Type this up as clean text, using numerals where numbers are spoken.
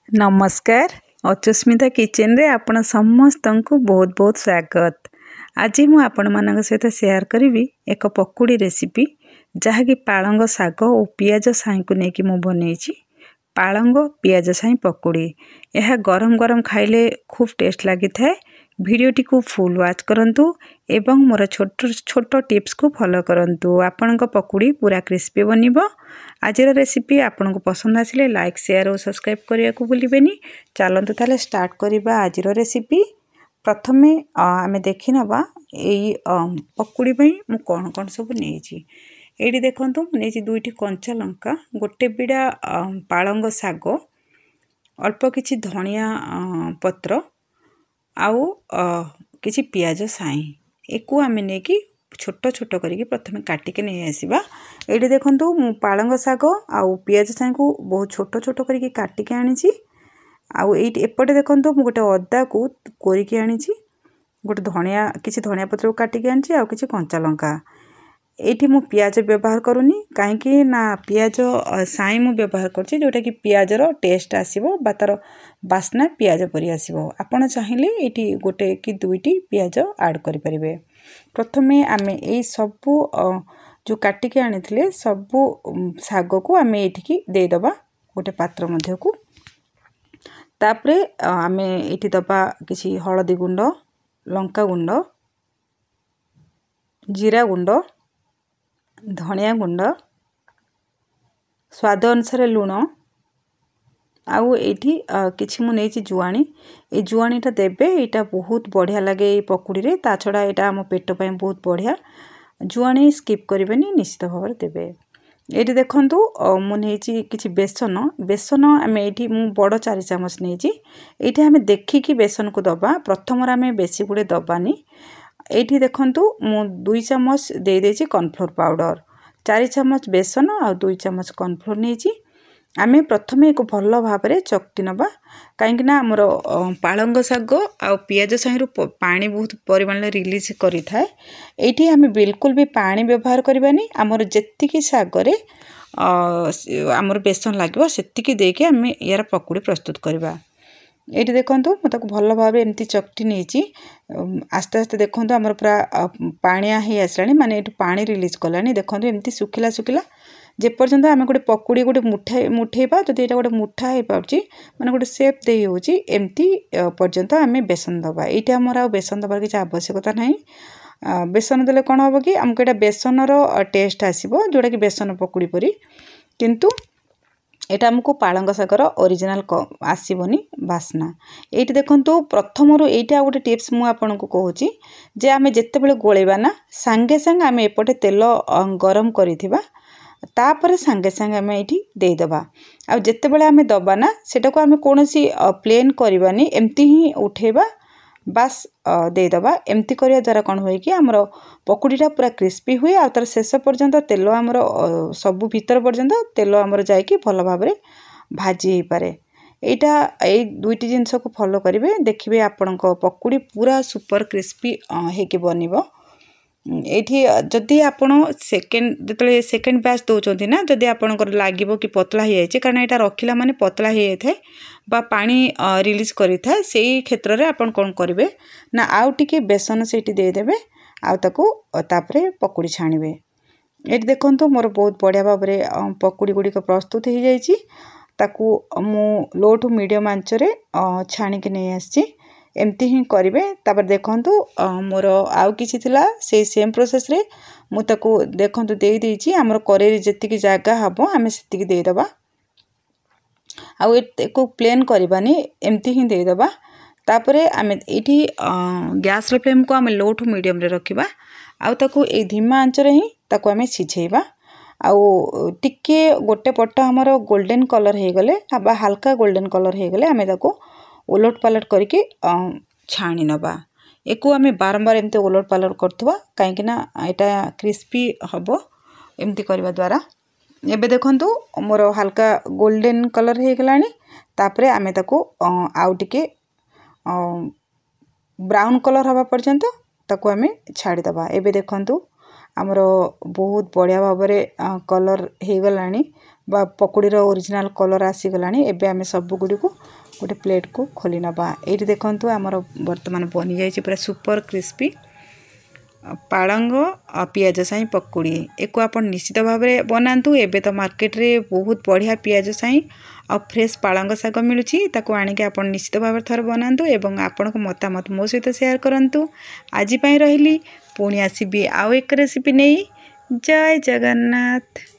नमस्कार अचुस्मिता किचन रे आपण समस्त को बहुत बहुत स्वागत। आज मु आपण मान सहित शेयर करी एक पकुड़ी रेसिपी जहाँकि पालंग साग और पियाज साई को लेकिन मु बनई पालंग पियाज साई पकुड़ी। यह गरम गरम खाइले खूब टेस्ट लगी थाए। भिडियोटी को फुल वाच करंतु एवं मोर छोट छोट टिप्स को फॉलो करंतु। आपनक पकुड़ी पूरा क्रिस्पी बनिबो। आजर रेसिपी आपन को पसंद आसिले लाइक शेयर और सब्सक्राइब करिया को भूलिबेनी। चलंतु ताले स्टार्ट करिबा आजर रेसिपी। प्रथमे आमे देखि नबा एई पकुड़ी पई मु कोन कोन सब नेइची। एडी देखंतु मु नेइची दुईटी कंचा लंका, गोटे बिडा पालंग साग, अल्प किछि धनिया पत्र आउ किछि पियाज साई एको आमे नेकी छोट छोट करके प्रथमे काटिके नहीं आसीबा। एडी देखंतु मु पालंग साग आउ पियाज साई को बहुत छोट छोट करके काटिके आनिछि। आउ एटी एपटे देखंतु मु गोटे अदा को कोरिके आनिछि, गोटे धनिया किछि धनिया पत्र को काटिके आनिछि आउ किछि कंचा लंका। एठी मु पियाज व्यवहार करूनी काहेकि ना पियाज साई मु व्यवहार करछि जोटा कि पियाज रो टेस्ट आसीबो बा तार बास्ना पियाज परि आसीबो। आपण चाहिले एठी गोटे कि दुईटी पियाज ऐड करि परिबे। प्रथमे आमे ए सबु जो काटिके आनिथिले सबु साग को आमे एठिकी दे दबा गोटे पात्र मध्य को। तापरे आमे एठी दबा किछि हळदी गुंड, लंका गुंड, जीरा गुंड, धनिया गुंड, स्वाद अनुसार लुण आउ एठी किछि मु नेछि जुआणी। ए जुआणीटा देबे, एटा बहुत बढ़िया लागे ए पकुड़ी रे। ता छडा एटा हम पेट पय बहुत बढ़िया। जुआणी स्किप करिबेनी, निश्चित भाव देबे। एठी देखंतु मु नेछि किछि बेसन आमे एठी मु बड़ 4 चामच नेछि। एठी आमे देखि कि बेसन को दबा, प्रथम रा आमे बेसी गुडे दबानी। एठी देखंतु मु 2 चामच दे देछि कॉर्नफ्लोर पाउडर, 4 चामच बेसन आ 2 चामच कॉर्नफ्लोर नेछि। आमे प्रथमे एक भल्ल भाबरे चकटी नबा काहेकि ना हमर पालंग साग आ पियाज साहिरु पानी बहुत परिमाण रिलीज करि थाए। एठी आमे बिल्कुल भी पानी व्यवहार करबानी। हमर जेत्तिकी सागरे हमर बेसन लागबो सेत्तिकी देके आमे यार पकुड़ी प्रस्तुत करबा। एठी देखंतु म ताको भल्ल भाबरे एम्ति चकटी नेछि। आस्ते आस्ते देखंतु हमर पूरा पानिया हे आसलानी, माने एठु पानी रिलीज कलानी। देखंतु एम्ति सुखिला सुखिला जे पर्यंत आमे गोटे पकुड़ी गोटे मुठेबा, जदि एटा गोटे मुठा हे पाउची माने गोटे शेप देई होची एम्ति पर्यंत आमे बेसन दबा। एटा हमर आ बेसन दबार किछ आवश्यकता नाही। बेसन देले कोन होबो कि हमके एटा बेसन रो टेस्ट आसीबो जोटा कि बेसन पकुड़ी परी, किंतु एटा हमको पालंग सागर ओरिजिनल आसीबोनी बास्ना। एठी देखंतु प्रथम रो एटा गोटे टिप्स मु आपन को कहूची जे आमे जत्ते बेले गोळेबा ना संगे संग आमे एपटे तेल गरम करिथिबा, तापर संगे संगे आमे एठी दे दबा। आ जत्ते बेले आमे दबा ना सेटा को आमे कोनोसी प्लेन करबानी, एम्ति ही उठेबा बस दे दबा। एम्ति करिया द्वारा कोन होय कि हमरो पकुड़ीटा पूरा क्रिस्पी हुए आ तर शेष पर्यंत तेल हमरो सब भीतर पर्यंत तेल हमरो जाय कि भल भाबरे भाजी हे पारे। एटा ए दुईटी जिंस को फॉलो करिवे, देखिबे आपनक पकुड़ी पूरा सुपर क्रिस्पी हे के बनिबो। एठी जदि आपण सेकेंड बैच दोचोंती ना, जदि आपनकर लागिबो कि पतला हे जायछि, कारण एटा रखिला माने पतला हे जाय बा पानी रिलीज करि थाए, सेही क्षेत्र रे आपण कोन करिवे ना आउ टिके बेसन सेठी दे देबे आ ताको तापरे पकुड़ी छानिबे। एठी देखंतु मोर बहुत बढ़िया भाबरे पकुड़ी गुडी को प्रस्तुत हे जायछि। ताको मु लो टू मीडियम आंच रे छानी के नै आछि। एम्ति ही करिवे। तापर देखंतु मोर आउ किछि थिला से सेम प्रोसेस रे मु ताको देखंतु देई देछि। हमर करेरी जेतिकी जागा हबो आमे सेतिकी देई दबा। आउ एको प्लेन करबानी, एम्ति ही देई दबा। तापरे आमे एठी गैस रो फ्लेम को आमे लो टू मीडियम रे रखिबा। आउ ताको ए धीमा आंच रे ही ताको आमे सिझेइबा। आउ टिके गोटे पट्टा हमर गोल्डन कलर हे गले बा हल्का गोल्डन कलर हे गले आमे ताको उलट पालट करके छाणी नबा। एको आमे बारंबार एम्ते उलट पालट करथुवा काहेकि ना एटा क्रिस्पी हबो एम्ति करबा द्वारा। एबे देखंतु मोर हल्का गोल्डन कलर हे गलानी। तापरे आमे ताको आउ टिके ब्राउन कलर हबा पर्यंत ताको आमे छाडी दबा। एबे देखंतु हमरो बहुत बढ़िया भाबरे कलर हे गलानी बा पकुड़ी रो ओरिजिनल कलर आसी गलानी। एबे आमे सब गुडी को गोटे प्लेट को खोली नबा। ये देखो आमर बर्तमान बनी जाइए पूरा सुपर क्रिस्पी पालंग पियाज साई पकुड़ी। एक आप निश्चित भाव में बनातु। एबे तो मार्केट रे बहुत बढ़िया पियाज साई और फ्रेश पालंग शाग मिलूँ ताको आनिके आप निश्चित भाव में थर बनातु एवं आपण को मतामत मो सहित शेयर करंतु। आज पई रहिली पुणी आसीबी आउ एक रेसिपी नहीं। जय जगन्नाथ।